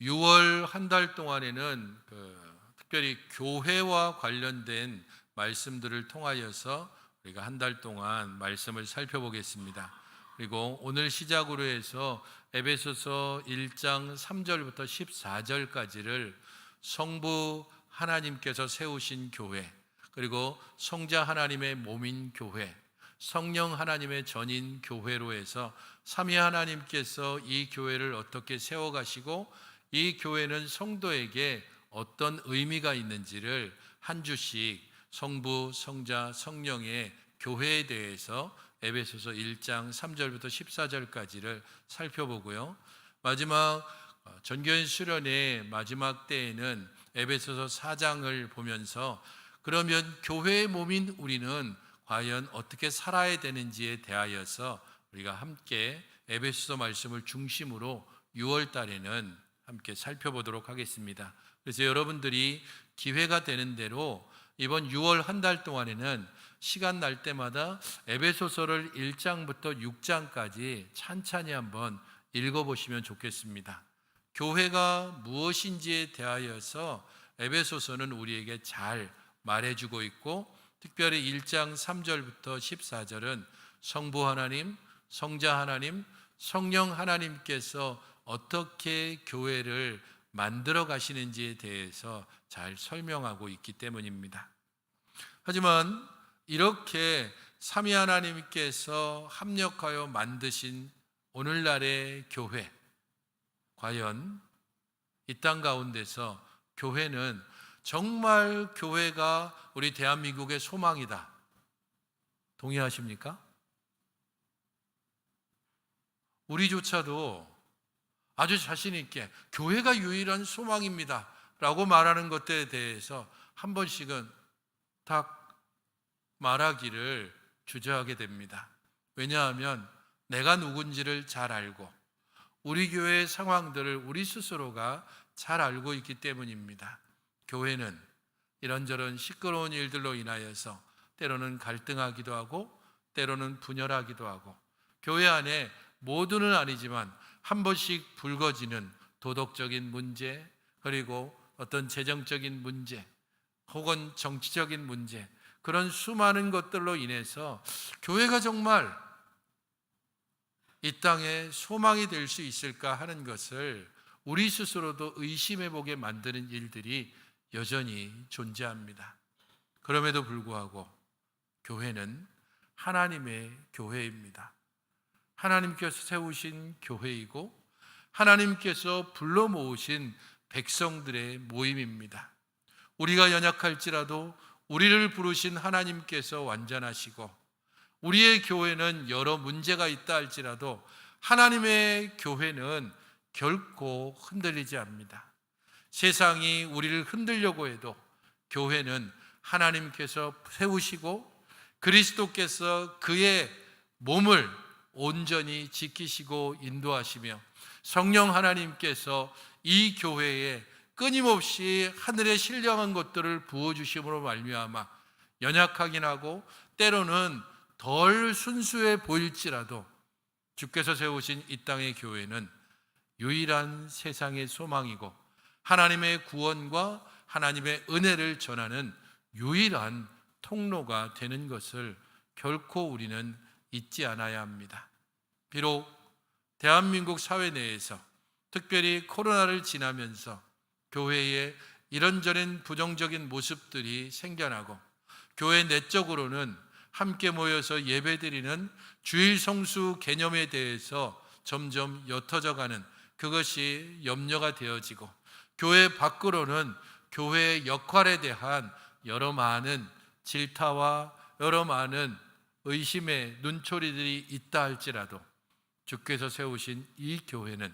6월 한 달 동안에는 특별히 교회와 관련된 말씀들을 통하여서 우리가 한 달 동안 말씀을 살펴보겠습니다. 그리고 오늘 시작으로 해서 에베소서 1장 3절부터 14절까지를 성부 하나님께서 세우신 교회, 그리고 성자 하나님의 몸인 교회, 성령 하나님의 전인 교회로 해서 삼위 하나님께서 이 교회를 어떻게 세워가시고 이 교회는 성도에게 어떤 의미가 있는지를 한 주씩 성부, 성자, 성령의 교회에 대해서 에베소서 1장 3절부터 14절까지를 살펴보고요. 마지막 전교인 수련의 마지막 때에는 에베소서 4장을 보면서 그러면 교회의 몸인 우리는 과연 어떻게 살아야 되는지에 대하여서 우리가 함께 에베소서 말씀을 중심으로 6월 달에는 함께 살펴보도록 하겠습니다. 그래서 여러분들이 기회가 되는 대로 이번 6월 한 달 동안에는 시간 날 때마다 에베소서를 1장부터 6장까지 찬찬히 한번 읽어보시면 좋겠습니다. 교회가 무엇인지에 대하여서 에베소서는 우리에게 잘 말해주고 있고, 특별히 1장 3절부터 14절은 성부 하나님, 성자 하나님, 성령 하나님께서 어떻게 교회를 만들어 가시는지에 대해서 잘 설명하고 있기 때문입니다. 하지만 이렇게 삼위 하나님께서 합력하여 만드신 오늘날의 교회, 과연 이 땅 가운데서 교회는 정말 교회가 우리 대한민국의 소망이다, 동의하십니까? 우리조차도 아주 자신 있게 교회가 유일한 소망입니다 라고 말하는 것들에 대해서 한 번씩은 딱 말하기를 주저하게 됩니다. 왜냐하면 내가 누군지를 잘 알고 우리 교회의 상황들을 우리 스스로가 잘 알고 있기 때문입니다. 교회는 이런저런 시끄러운 일들로 인하여서 때로는 갈등하기도 하고 때로는 분열하기도 하고, 교회 안에 모두는 아니지만 한 번씩 불거지는 도덕적인 문제, 그리고 어떤 재정적인 문제 혹은 정치적인 문제, 그런 수많은 것들로 인해서 교회가 정말 이 땅에 소망이 될 수 있을까 하는 것을 우리 스스로도 의심해 보게 만드는 일들이 여전히 존재합니다. 그럼에도 불구하고 교회는 하나님의 교회입니다. 하나님께서 세우신 교회이고 하나님께서 불러 모으신 백성들의 모임입니다. 우리가 연약할지라도 우리를 부르신 하나님께서 완전하시고, 우리의 교회는 여러 문제가 있다 할지라도 하나님의 교회는 결코 흔들리지 않습니다. 세상이 우리를 흔들려고 해도 교회는 하나님께서 세우시고 그리스도께서 그의 몸을 온전히 지키시고 인도하시며 성령 하나님께서 이 교회에 끊임없이 하늘의 신령한 것들을 부어주심으로 말미암아 연약하긴 하고 때로는 덜 순수해 보일지라도 주께서 세우신 이 땅의 교회는 유일한 세상의 소망이고 하나님의 구원과 하나님의 은혜를 전하는 유일한 통로가 되는 것을 결코 우리는 잊지 않아야 합니다. 비록 대한민국 사회 내에서 특별히 코로나를 지나면서 교회에 이런저런 부정적인 모습들이 생겨나고 교회 내적으로는 함께 모여서 예배드리는 주일 성수 개념에 대해서 점점 옅어져가는 그것이 염려가 되어지고, 교회 밖으로는 교회의 역할에 대한 여러 많은 질타와 여러 많은 의심의 눈초리들이 있다 할지라도 주께서 세우신 이 교회는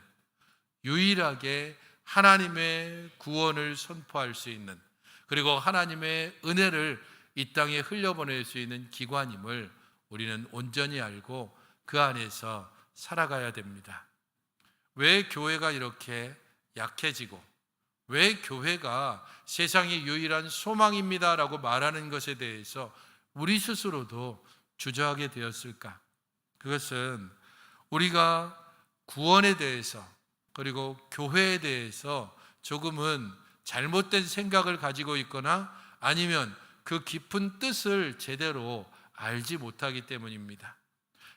유일하게 하나님의 구원을 선포할 수 있는, 그리고 하나님의 은혜를 이 땅에 흘려보낼 수 있는 기관임을 우리는 온전히 알고 그 안에서 살아가야 됩니다. 왜 교회가 이렇게 약해지고 왜 교회가 세상의 유일한 소망입니다라고 말하는 것에 대해서 우리 스스로도 주저하게 되었을까? 그것은 우리가 구원에 대해서, 그리고 교회에 대해서 조금은 잘못된 생각을 가지고 있거나 아니면 그 깊은 뜻을 제대로 알지 못하기 때문입니다.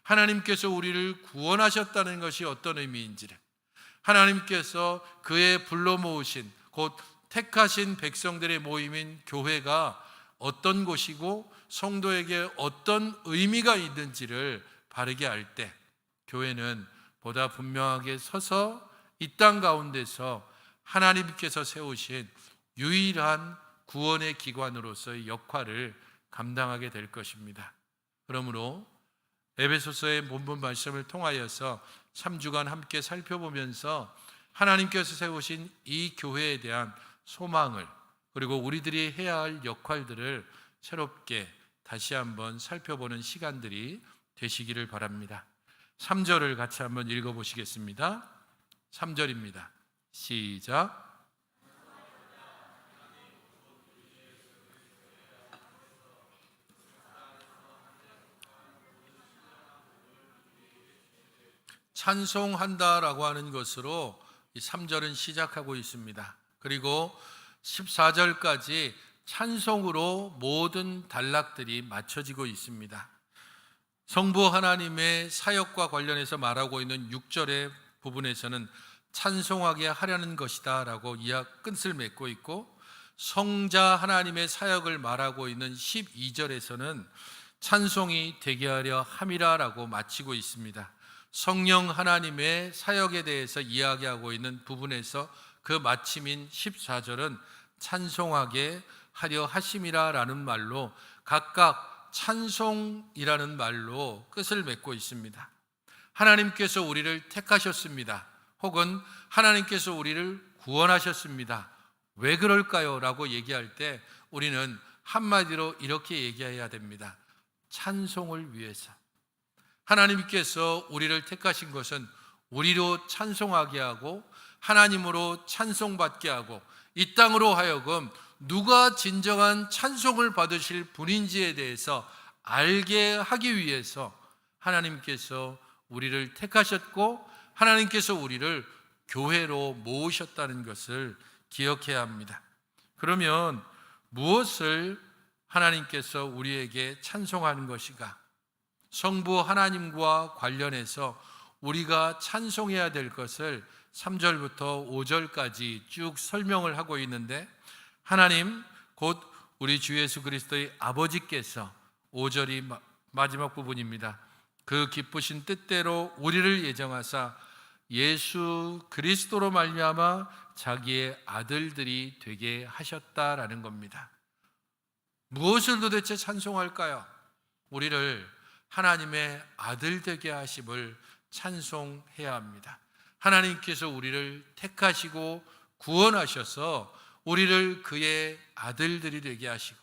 하나님께서 우리를 구원하셨다는 것이 어떤 의미인지를, 하나님께서 그의 불러 모으신 곧 택하신 백성들의 모임인 교회가 어떤 곳이고 성도에게 어떤 의미가 있는지를 바르게 알 때 교회는 보다 분명하게 서서 이 땅 가운데서 하나님께서 세우신 유일한 구원의 기관으로서의 역할을 감당하게 될 것입니다. 그러므로 에베소서의 본문 말씀을 통하여서 3주간 함께 살펴보면서 하나님께서 세우신 이 교회에 대한 소망을, 그리고 우리들이 해야 할 역할들을 새롭게 다시 한번 살펴보는 시간들이 되시기를 바랍니다. 3절을 같이 한번 읽어보시겠습니다. 3절입니다. 시작. 찬송한다라고 하는 것으로 이 3절은 시작하고 있습니다. 그리고 14절까지 찬송으로 모든 단락들이 맞춰지고 있습니다. 성부 하나님의 사역과 관련해서 말하고 있는 6절의 부분에서는 찬송하게 하려는 것이다 라고 이야기 끝을 맺고 있고, 성자 하나님의 사역을 말하고 있는 12절에서는 찬송이 되게 하려 함이라 라고 마치고 있습니다. 성령 하나님의 사역에 대해서 이야기하고 있는 부분에서 그 마침인 14절은 찬송하게 하려 하심이라 라는 말로 각각 찬송이라는 말로 끝을 맺고 있습니다. 하나님께서 우리를 택하셨습니다. 혹은 하나님께서 우리를 구원하셨습니다. 왜 그럴까요? 라고 얘기할 때 우리는 한마디로 이렇게 얘기해야 됩니다. 찬송을 위해서. 하나님께서 우리를 택하신 것은 우리로 찬송하게 하고 하나님으로 찬송받게 하고 이 땅으로 하여금 누가 진정한 찬송을 받으실 분인지에 대해서 알게 하기 위해서 하나님께서 우리를 택하셨고 하나님께서 우리를 교회로 모으셨다는 것을 기억해야 합니다. 그러면 무엇을 하나님께서 우리에게 찬송하는 것인가? 성부 하나님과 관련해서 우리가 찬송해야 될 것을 3절부터 5절까지 쭉 설명을 하고 있는데, 하나님 곧 우리 주 예수 그리스도의 아버지께서 5절이 마지막 부분입니다. 그 기쁘신 뜻대로 우리를 예정하사 예수 그리스도로 말미암아 자기의 아들들이 되게 하셨다라는 겁니다. 무엇을 도대체 찬송할까요? 우리를 하나님의 아들 되게 하심을 찬송해야 합니다. 하나님께서 우리를 택하시고 구원하셔서 우리를 그의 아들들이 되게 하시고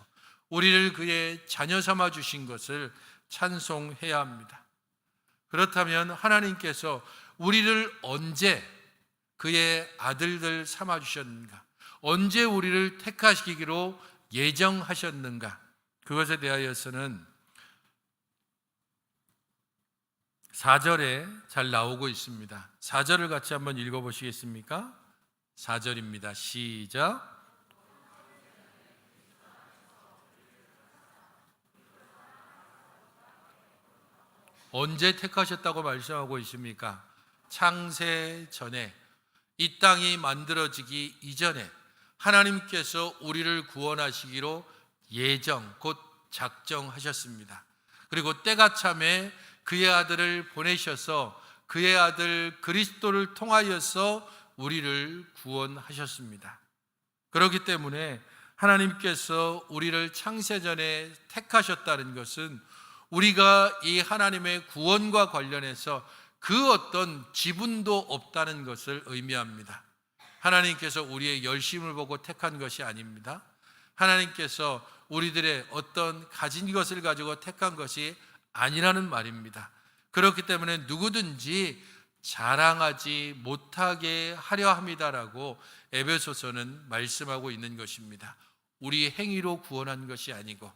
우리를 그의 자녀 삼아 주신 것을 찬송해야 합니다. 그렇다면 하나님께서 우리를 언제 그의 아들들 삼아 주셨는가? 언제 우리를 택하시기로 예정하셨는가? 그것에 대하여서는 4절에 잘 나오고 있습니다. 4절을 같이 한번 읽어보시겠습니까? 4절입니다. 시작. 언제 택하셨다고 말씀하고 있습니까? 창세 전에, 이 땅이 만들어지기 이전에 하나님께서 우리를 구원하시기로 예정, 곧 작정하셨습니다. 그리고 때가 참에 그의 아들을 보내셔서 그의 아들 그리스도를 통하여서 우리를 구원하셨습니다. 그렇기 때문에 하나님께서 우리를 창세전에 택하셨다는 것은 우리가 이 하나님의 구원과 관련해서 그 어떤 지분도 없다는 것을 의미합니다. 하나님께서 우리의 열심을 보고 택한 것이 아닙니다. 하나님께서 우리들의 어떤 가진 것을 가지고 택한 것이 아니라는 말입니다. 그렇기 때문에 누구든지 자랑하지 못하게 하려 합니다라고 에베소서는 말씀하고 있는 것입니다. 우리 행위로 구원한 것이 아니고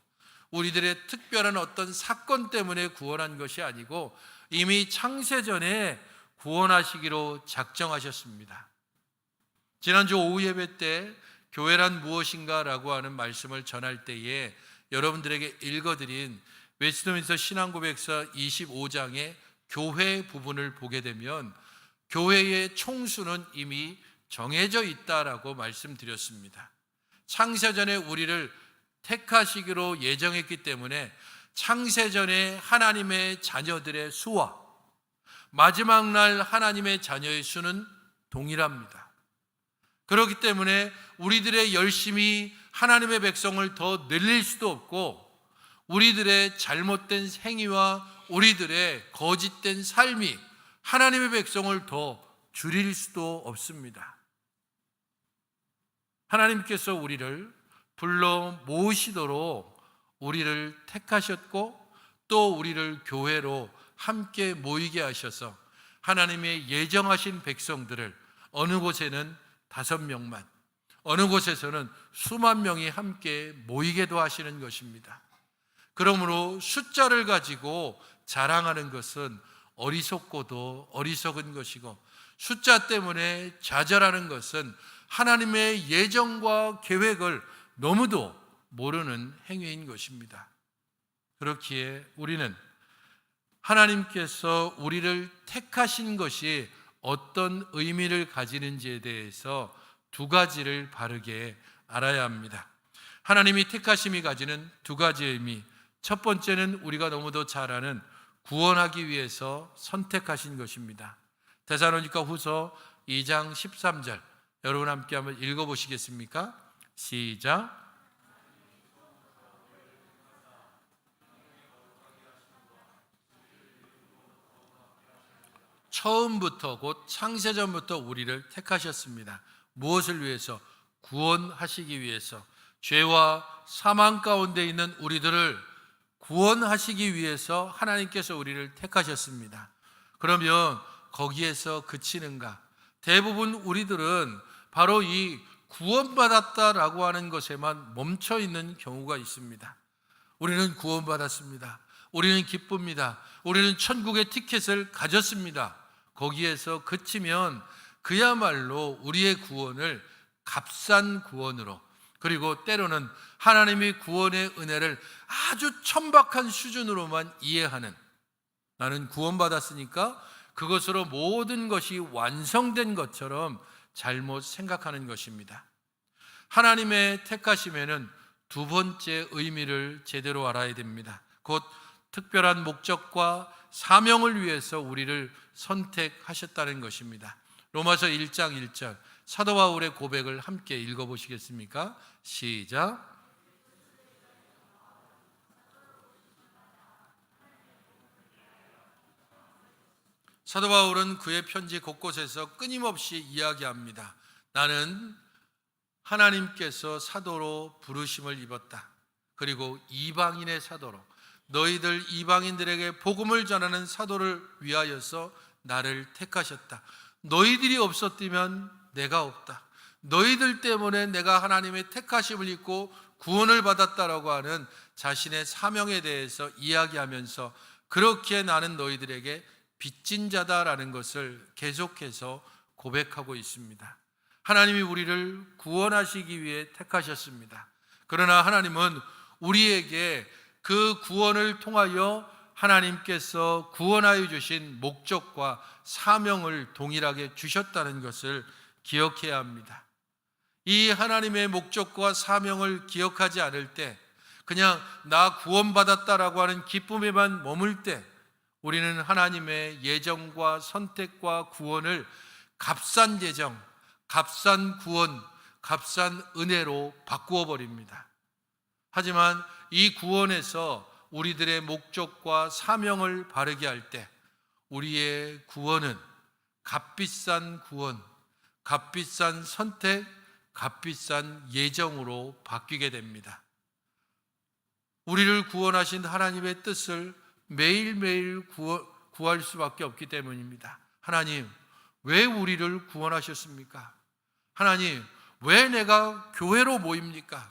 우리들의 특별한 어떤 사건 때문에 구원한 것이 아니고 이미 창세전에 구원하시기로 작정하셨습니다. 지난주 오후 예배 때 교회란 무엇인가 라고 하는 말씀을 전할 때에 여러분들에게 읽어드린 웨스트민스터 신앙고백서 25장의 교회 부분을 보게 되면 교회의 총수는 이미 정해져 있다라고 말씀드렸습니다. 창세전에 우리를 택하시기로 예정했기 때문에 창세전에 하나님의 자녀들의 수와 마지막 날 하나님의 자녀의 수는 동일합니다. 그렇기 때문에 우리들의 열심이 하나님의 백성을 더 늘릴 수도 없고 우리들의 잘못된 행위와 우리들의 거짓된 삶이 하나님의 백성을 더 줄일 수도 없습니다. 하나님께서 우리를 불러 모으시도록 우리를 택하셨고 또 우리를 교회로 함께 모이게 하셔서 하나님의 예정하신 백성들을 어느 곳에는 5명만, 어느 곳에서는 수만 명이 함께 모이게도 하시는 것입니다. 그러므로 숫자를 가지고 자랑하는 것은 어리석고도 어리석은 것이고 숫자 때문에 좌절하는 것은 하나님의 예정과 계획을 너무도 모르는 행위인 것입니다. 그렇기에 우리는 하나님께서 우리를 택하신 것이 어떤 의미를 가지는지에 대해서 2가지를 바르게 알아야 합니다. 하나님이 택하심이 가지는 2가지 의미, 첫 번째는 우리가 너무도 잘 아는 구원하기 위해서 선택하신 것입니다. 데살로니가 후서 2장 13절 여러분 함께 한번 읽어보시겠습니까? 시작. 처음부터 곧 창세전부터 우리를 택하셨습니다. 무엇을 위해서? 구원하시기 위해서. 죄와 사망 가운데 있는 우리들을 구원하시기 위해서 하나님께서 우리를 택하셨습니다. 그러면 거기에서 그치는가? 대부분 우리들은 바로 이 구원받았다라고 하는 것에만 멈춰 있는 경우가 있습니다. 우리는 구원받았습니다. 우리는 기쁩니다. 우리는 천국의 티켓을 가졌습니다. 거기에서 그치면 그야말로 우리의 구원을 값싼 구원으로, 그리고 때로는 하나님의 구원의 은혜를 아주 천박한 수준으로만 이해하는, 나는 구원받았으니까 그것으로 모든 것이 완성된 것처럼 잘못 생각하는 것입니다. 하나님의 택하심에는 2번째 의미를 제대로 알아야 됩니다. 곧 특별한 목적과 사명을 위해서 우리를 선택하셨다는 것입니다. 로마서 1장 1절 사도 바울의 고백을 함께 읽어보시겠습니까? 시작. 사도 바울은 그의 편지 곳곳에서 끊임없이 이야기합니다. 나는 하나님께서 사도로 부르심을 입었다. 그리고 이방인의 사도로, 너희들 이방인들에게 복음을 전하는 사도를 위하여서 나를 택하셨다. 너희들이 없었다면 내가 없다. 너희들 때문에 내가 하나님의 택하심을 입고 구원을 받았다라고 하는 자신의 사명에 대해서 이야기하면서 그렇게 나는 너희들에게 빚진 자다라는 것을 계속해서 고백하고 있습니다. 하나님이 우리를 구원하시기 위해 택하셨습니다. 그러나 하나님은 우리에게 그 구원을 통하여 하나님께서 구원하여 주신 목적과 사명을 동일하게 주셨다는 것을 기억해야 합니다. 이 하나님의 목적과 사명을 기억하지 않을 때, 그냥 나 구원받았다라고 하는 기쁨에만 머물 때 우리는 하나님의 예정과 선택과 구원을 값싼 예정, 값싼 구원, 값싼 은혜로 바꾸어 버립니다. 하지만 이 구원에서 우리들의 목적과 사명을 바르게 할 때 우리의 구원은 값비싼 구원, 값비싼 선택, 값비싼 예정으로 바뀌게 됩니다. 우리를 구원하신 하나님의 뜻을 매일매일 구할 수밖에 없기 때문입니다. 하나님, 왜 우리를 구원하셨습니까? 하나님, 왜 내가 교회로 모입니까?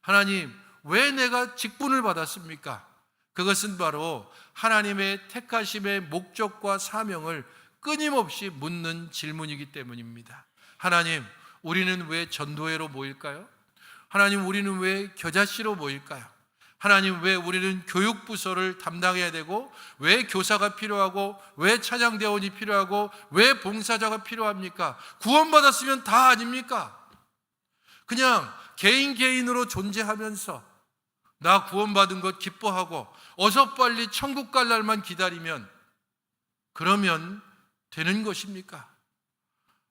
하나님, 왜 내가 직분을 받았습니까? 그것은 바로 하나님의 택하심의 목적과 사명을 끊임없이 묻는 질문이기 때문입니다. 하나님, 우리는 왜 전도회로 모일까요? 하나님, 우리는 왜 겨자씨로 모일까요? 하나님, 왜 우리는 교육부서를 담당해야 되고, 왜 교사가 필요하고, 왜 찬양대원이 필요하고, 왜 봉사자가 필요합니까? 구원받았으면 다 아닙니까? 그냥 개인으로 존재하면서 나 구원받은 것 기뻐하고 어서 빨리 천국 갈 날만 기다리면 그러면 되는 것입니까?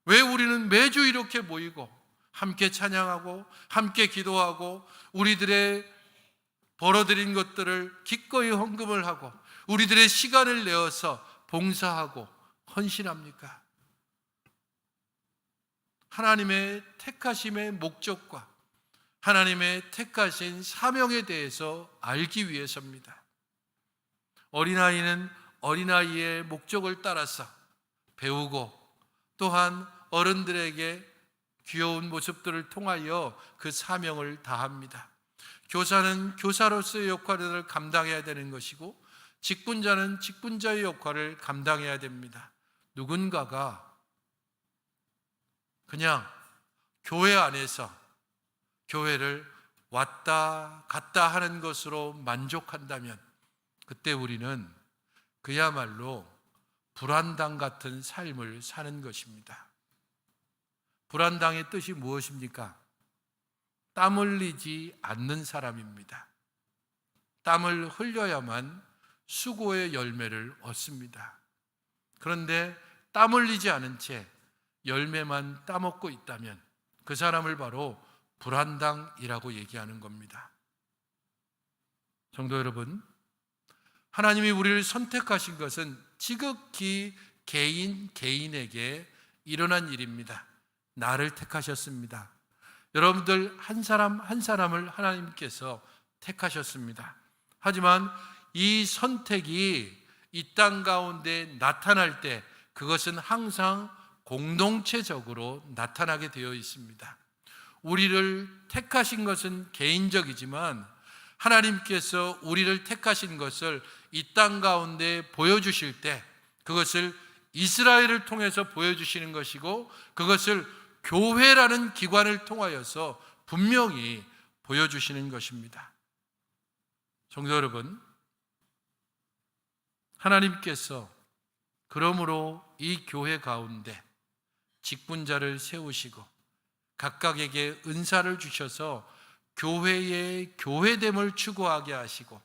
왜 우리는 매주 이렇게 모이고 함께 찬양하고 함께 기도하고 우리들의 벌어들인 것들을 기꺼이 헌금을 하고 우리들의 시간을 내어서 봉사하고 헌신합니까? 하나님의 택하심의 목적과 하나님의 택하신 사명에 대해서 알기 위해서입니다. 어린아이는 어린아이의 목적을 따라서 배우고 또한 어른들에게 귀여운 모습들을 통하여 그 사명을 다합니다. 교사는 교사로서의 역할을 감당해야 되는 것이고 직분자는 직분자의 역할을 감당해야 됩니다. 누군가가 그냥 교회 안에서 교회를 왔다 갔다 하는 것으로 만족한다면 그때 우리는 그야말로 불안당 같은 삶을 사는 것입니다. 불안당의 뜻이 무엇입니까? 땀 흘리지 않는 사람입니다. 땀을 흘려야만 수고의 열매를 얻습니다. 그런데 땀 흘리지 않은 채 열매만 따먹고 있다면 그 사람을 바로 불안당이라고 얘기하는 겁니다. 성도 여러분, 하나님이 우리를 선택하신 것은 지극히 개인에게 일어난 일입니다. 나를 택하셨습니다. 여러분들 한 사람 한 사람을 하나님께서 택하셨습니다. 하지만 이 선택이 이 땅 가운데 나타날 때 그것은 항상 공동체적으로 나타나게 되어 있습니다. 우리를 택하신 것은 개인적이지만 하나님께서 우리를 택하신 것을 이 땅 가운데 보여주실 때 그것을 이스라엘을 통해서 보여주시는 것이고 그것을 교회라는 기관을 통하여서 분명히 보여주시는 것입니다. 성도 여러분, 하나님께서 그러므로 이 교회 가운데 직분자를 세우시고 각각에게 은사를 주셔서 교회의 교회됨을 추구하게 하시고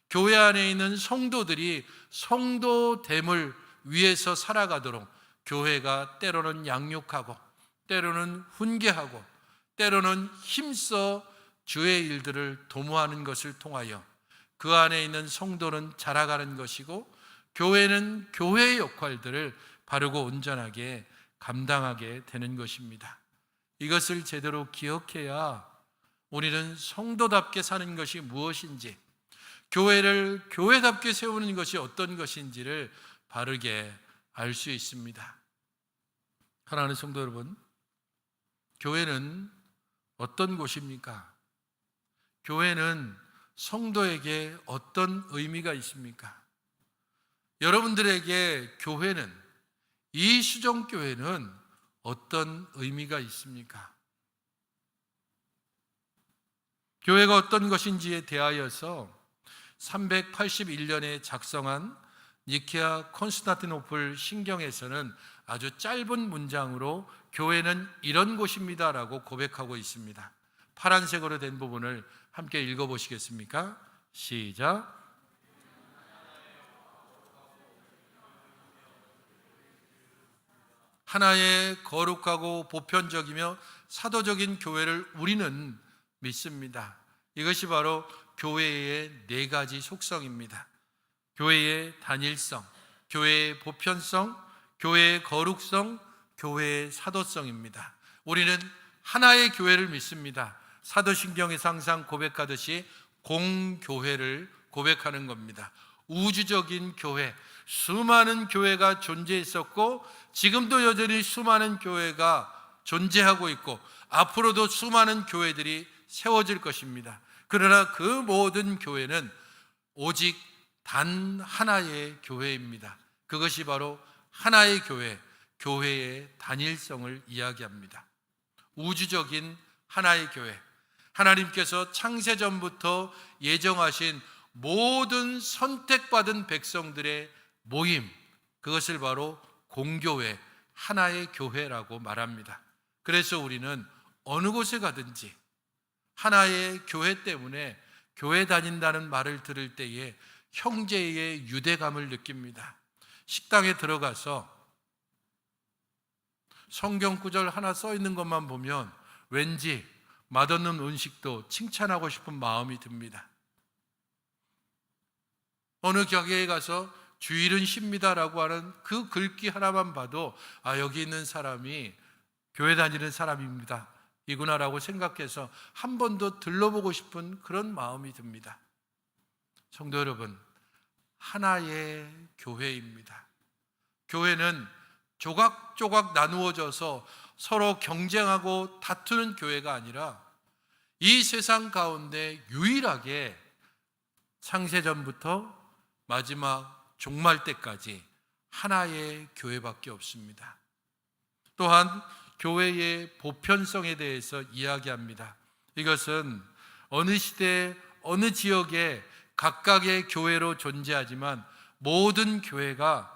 교회 안에 있는 성도들이 성도됨을 위해서 살아가도록 교회가 때로는 양육하고 때로는 훈계하고 때로는 힘써 주의 일들을 도모하는 것을 통하여 그 안에 있는 성도는 자라가는 것이고 교회는 교회의 역할들을 바르고 온전하게 감당하게 되는 것입니다. 이것을 제대로 기억해야 우리는 성도답게 사는 것이 무엇인지, 교회를 교회답게 세우는 것이 어떤 것인지를 바르게 알 수 있습니다. 사랑하는 성도 여러분, 교회는 어떤 곳입니까? 교회는 성도에게 어떤 의미가 있습니까? 여러분들에게 교회는, 이 수정교회는 어떤 의미가 있습니까? 교회가 어떤 것인지에 대하여서 381년에 작성한 니케아 콘스탄티노플 신경에서는 아주 짧은 문장으로 교회는 이런 곳입니다라고 고백하고 있습니다. 파란색으로 된 부분을 함께 읽어보시겠습니까? 시작. 하나의 거룩하고 보편적이며 사도적인 교회를 우리는 믿습니다. 이것이 바로 교회의 네 가지 속성입니다. 교회의 단일성, 교회의 보편성, 교회의 거룩성, 교회의 사도성입니다. 우리는 하나의 교회를 믿습니다. 사도신경에서 항상 고백하듯이 공교회를 고백하는 겁니다. 우주적인 교회, 수많은 교회가 존재했었고 지금도 여전히 수많은 교회가 존재하고 있고 앞으로도 수많은 교회들이 세워질 것입니다. 그러나 그 모든 교회는 오직 단 하나의 교회입니다. 그것이 바로 하나의 교회, 교회의 단일성을 이야기합니다. 우주적인 하나의 교회, 하나님께서 창세전부터 예정하신 모든 선택받은 백성들의 모임, 그것을 바로 공교회, 하나의 교회라고 말합니다. 그래서 우리는 어느 곳에 가든지 하나의 교회 때문에 교회 다닌다는 말을 들을 때에 형제의 유대감을 느낍니다. 식당에 들어가서 성경 구절 하나 써 있는 것만 보면 왠지 맛없는 음식도 칭찬하고 싶은 마음이 듭니다. 어느 가게에 가서 주일은 쉽니다라고 하는 그 글귀 하나만 봐도 여기 있는 사람이 교회 다니는 사람입니다 이구나라고 생각해서 한 번 더 들러보고 싶은 그런 마음이 듭니다. 성도 여러분, 하나의 교회입니다. 교회는 조각조각 나누어져서 서로 경쟁하고 다투는 교회가 아니라 이 세상 가운데 유일하게 창세전부터 마지막 종말 때까지 하나의 교회밖에 없습니다. 또한 교회의 보편성에 대해서 이야기합니다. 이것은 어느 시대, 어느 지역에 각각의 교회로 존재하지만 모든 교회가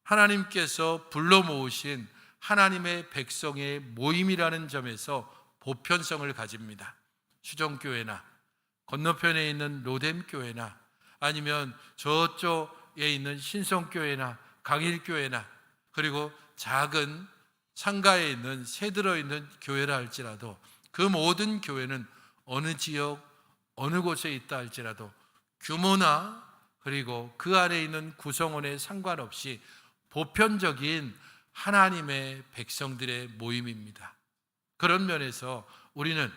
하나님께서 불러 모으신 하나님의 백성의 모임이라는 점에서 보편성을 가집니다. 수정교회나 건너편에 있는 로뎀교회나 아니면 저쪽에 있는 신성교회나 강일교회나 그리고 작은 상가에 있는 새 들어있는 교회라 할지라도 그 모든 교회는 어느 지역, 어느 곳에 있다 할지라도 규모나 그리고 그 안에 있는 구성원에 상관없이 보편적인 하나님의 백성들의 모임입니다. 그런 면에서 우리는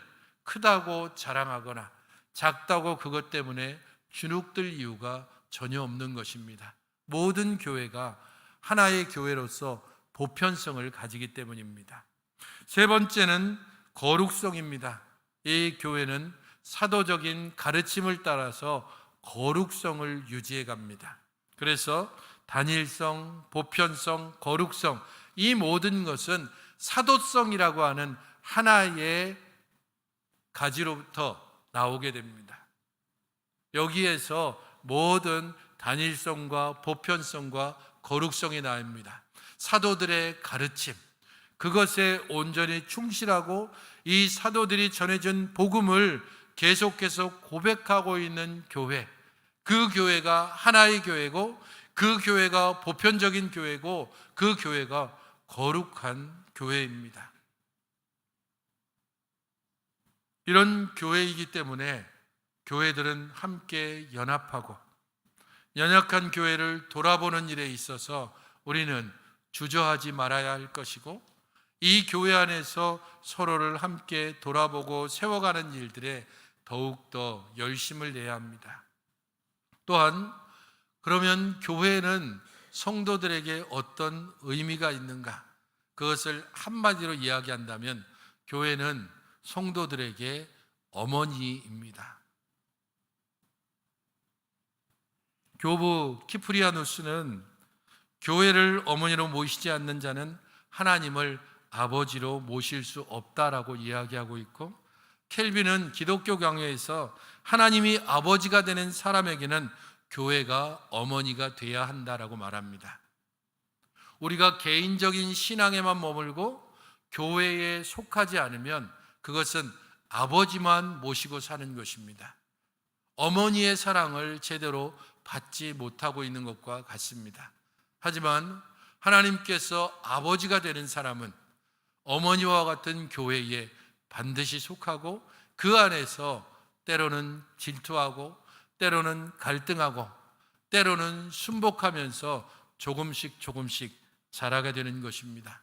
크다고 자랑하거나 작다고 그것 때문에 주눅들 이유가 전혀 없는 것입니다. 모든 교회가 하나의 교회로서 보편성을 가지기 때문입니다. 세 번째는 거룩성입니다. 이 교회는 사도적인 가르침을 따라서 거룩성을 유지해 갑니다. 그래서 단일성, 보편성, 거룩성, 이 모든 것은 사도성이라고 하는 하나의 가지로부터 나오게 됩니다. 여기에서 모든 단일성과 보편성과 거룩성이 나옵니다. 사도들의 가르침, 그것에 온전히 충실하고 이 사도들이 전해준 복음을 계속해서 고백하고 있는 교회, 그 교회가 하나의 교회고 그 교회가 보편적인 교회고 그 교회가 거룩한 교회입니다. 이런 교회이기 때문에 교회들은 함께 연합하고 연약한 교회를 돌아보는 일에 있어서 우리는 주저하지 말아야 할 것이고 이 교회 안에서 서로를 함께 돌아보고 세워가는 일들에 더욱더 열심을 내야 합니다. 또한 그러면 교회는 성도들에게 어떤 의미가 있는가? 그것을 한마디로 이야기한다면 교회는 성도들에게 어머니입니다. 교부 키프리아누스는 교회를 어머니로 모시지 않는 자는 하나님을 아버지로 모실 수 없다라고 이야기하고 있고, 켈빈은 기독교 강요에서 하나님이 아버지가 되는 사람에게는 교회가 어머니가 돼야 한다라고 말합니다. 우리가 개인적인 신앙에만 머물고 교회에 속하지 않으면 그것은 아버지만 모시고 사는 것입니다. 어머니의 사랑을 제대로 받지 못하고 있는 것과 같습니다. 하지만 하나님께서 아버지가 되는 사람은 어머니와 같은 교회에 반드시 속하고 그 안에서 때로는 질투하고 때로는 갈등하고 때로는 순복하면서 조금씩 자라게 되는 것입니다.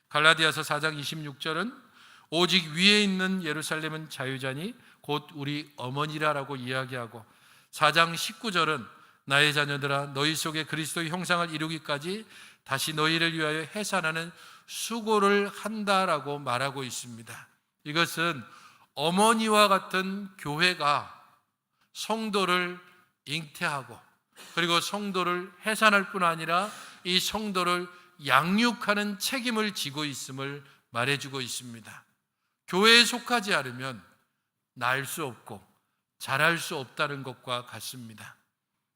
갈라디아서 4장 26절은 오직 위에 있는 예루살렘은 자유자니 곧 우리 어머니라라고 이야기하고 4장 19절은 나의 자녀들아 너희 속에 그리스도의 형상을 이루기까지 다시 너희를 위하여 해산하는 수고를 한다라고 말하고 있습니다. 이것은 어머니와 같은 교회가 성도를 잉태하고 그리고 성도를 해산할 뿐 아니라 이 성도를 양육하는 책임을 지고 있음을 말해주고 있습니다. 교회에 속하지 않으면 날 수 없고 잘할 수 없다는 것과 같습니다.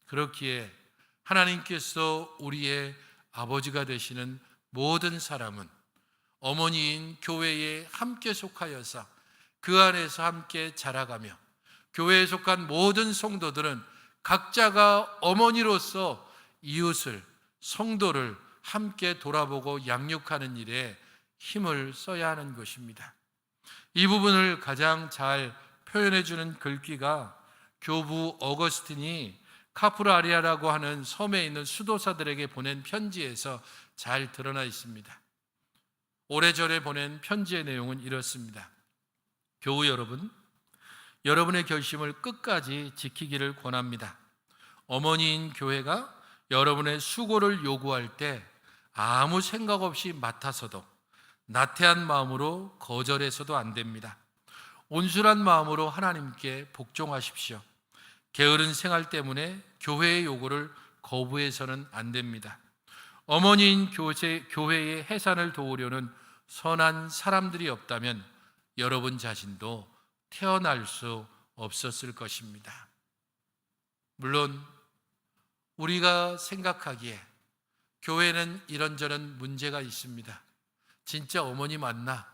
그렇기에 하나님께서 우리의 아버지가 되시는 모든 사람은 어머니인 교회에 함께 속하여서 그 안에서 함께 자라가며, 교회에 속한 모든 성도들은 각자가 어머니로서 이웃을, 성도를 함께 돌아보고 양육하는 일에 힘을 써야 하는 것입니다. 이 부분을 가장 잘 표현해 주는 글귀가 교부 어거스틴이 카프라리아라고 하는 섬에 있는 수도사들에게 보낸 편지에서 잘 드러나 있습니다. 오래전에 보낸 편지의 내용은 이렇습니다. 교우 여러분, 여러분의 결심을 끝까지 지키기를 권합니다. 어머니인 교회가 여러분의 수고를 요구할 때 아무 생각 없이 맡아서도, 나태한 마음으로 거절해서도 안 됩니다. 온순한 마음으로 하나님께 복종하십시오. 게으른 생활 때문에 교회의 요구를 거부해서는 안 됩니다. 어머니인 교회의 해산을 도우려는 선한 사람들이 없다면 여러분 자신도 태어날 수 없었을 것입니다. 물론 우리가 생각하기에 교회는 이런저런 문제가 있습니다. 진짜 어머니 맞나?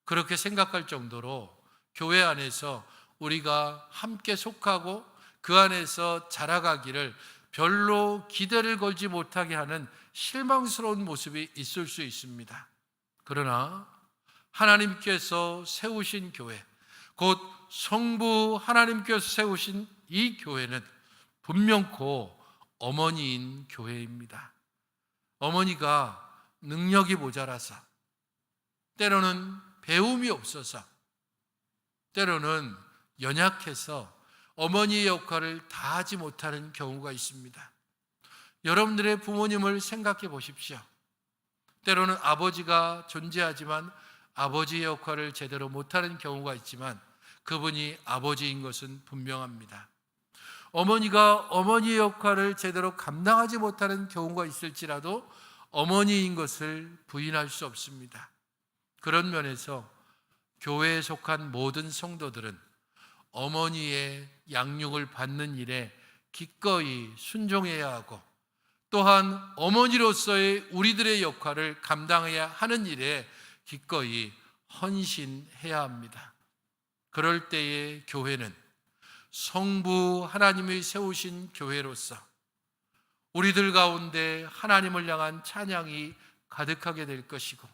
그렇게 생각할 정도로 교회 안에서 우리가 함께 속하고 그 안에서 자라가기를 별로 기대를 걸지 못하게 하는 실망스러운 모습이 있을 수 있습니다. 그러나 하나님께서 세우신 교회, 곧 성부 하나님께서 세우신 이 교회는 분명코 어머니인 교회입니다. 어머니가 능력이 모자라서, 때로는 배움이 없어서, 때로는 연약해서 어머니의 역할을 다하지 못하는 경우가 있습니다. 여러분들의 부모님을 생각해 보십시오. 때로는 아버지가 존재하지만 아버지의 역할을 제대로 못하는 경우가 있지만 그분이 아버지인 것은 분명합니다. 어머니가 어머니의 역할을 제대로 감당하지 못하는 경우가 있을지라도 어머니인 것을 부인할 수 없습니다. 그런 면에서 교회에 속한 모든 성도들은 어머니의 양육을 받는 일에 기꺼이 순종해야 하고, 또한 어머니로서의 우리들의 역할을 감당해야 하는 일에 기꺼이 헌신해야 합니다. 그럴 때에 교회는 성부 하나님이 세우신 교회로서 우리들 가운데 하나님을 향한 찬양이 가득하게 될 것이고,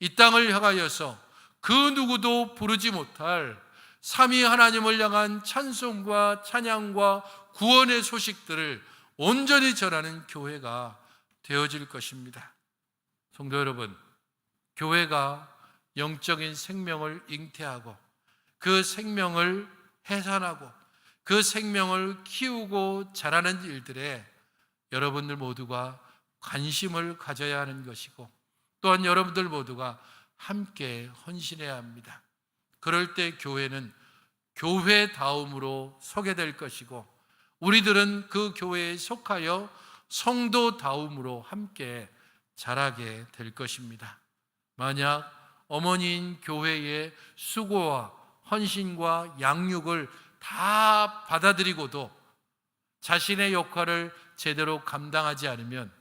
이 땅을 향하여서 그 누구도 부르지 못할 삼위 하나님을 향한 찬송과 찬양과 구원의 소식들을 온전히 전하는 교회가 되어질 것입니다. 성도 여러분, 교회가 영적인 생명을 잉태하고 그 생명을 해산하고 그 생명을 키우고 자라는 일들에 여러분들 모두가 관심을 가져야 하는 것이고, 또한 여러분들 모두가 함께 헌신해야 합니다. 그럴 때 교회는 교회다움으로 서게 될 것이고, 우리들은 그 교회에 속하여 성도다움으로 함께 자라게 될 것입니다. 만약 어머니인 교회의 수고와 헌신과 양육을 다 받아들이고도 자신의 역할을 제대로 감당하지 않으면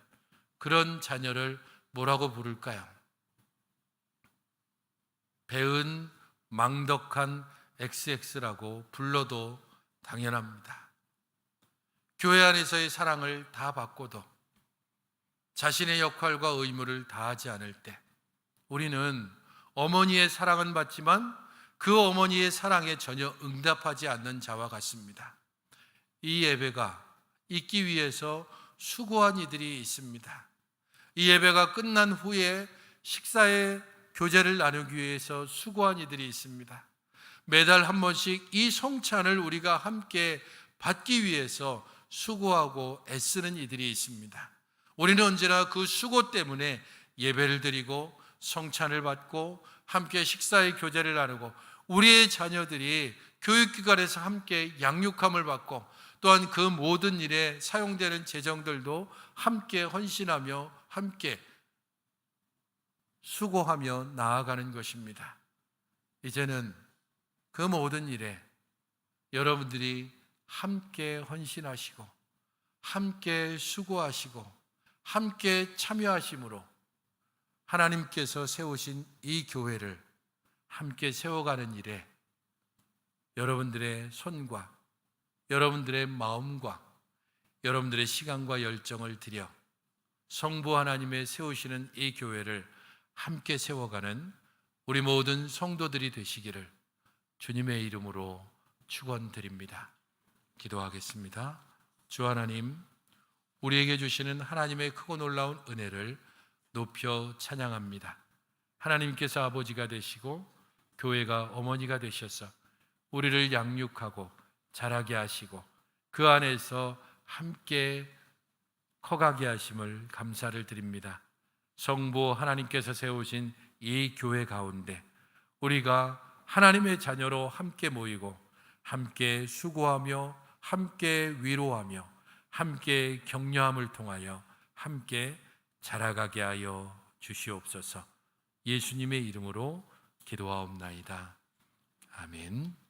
그런 자녀를 뭐라고 부를까요? 배은 망덕한 XX라고 불러도 당연합니다. 교회 안에서의 사랑을 다 받고도 자신의 역할과 의무를 다하지 않을 때 우리는 어머니의 사랑은 받지만 그 어머니의 사랑에 전혀 응답하지 않는 자와 같습니다. 이 예배가 있기 위해서 수고한 이들이 있습니다. 이 예배가 끝난 후에 식사의 교제를 나누기 위해서 수고한 이들이 있습니다. 매달 한 번씩 이 성찬을 우리가 함께 받기 위해서 수고하고 애쓰는 이들이 있습니다. 우리는 언제나 그 수고 때문에 예배를 드리고 성찬을 받고 함께 식사의 교제를 나누고 우리의 자녀들이 교육기관에서 함께 양육함을 받고 또한 그 모든 일에 사용되는 재정들도 함께 헌신하며 함께 수고하며 나아가는 것입니다. 이제는 그 모든 일에 여러분들이 함께 헌신하시고 함께 수고하시고 함께 참여하심으로 하나님께서 세우신 이 교회를 함께 세워가는 일에 여러분들의 손과 여러분들의 마음과 여러분들의 시간과 열정을 들여 성부 하나님의 세우시는 이 교회를 함께 세워가는 우리 모든 성도들이 되시기를 주님의 이름으로 축원드립니다. 기도하겠습니다. 주 하나님, 우리에게 주시는 하나님의 크고 놀라운 은혜를 높여 찬양합니다. 하나님께서 아버지가 되시고 교회가 어머니가 되셔서 우리를 양육하고 자라게 하시고 그 안에서 함께 커가게 하심을 감사를 드립니다. 성부 하나님께서 세우신 이 교회 가운데 우리가 하나님의 자녀로 함께 모이고 함께 수고하며 함께 위로하며 함께 격려함을 통하여 함께 자라가게 하여 주시옵소서. 예수님의 이름으로 기도하옵나이다. 아멘.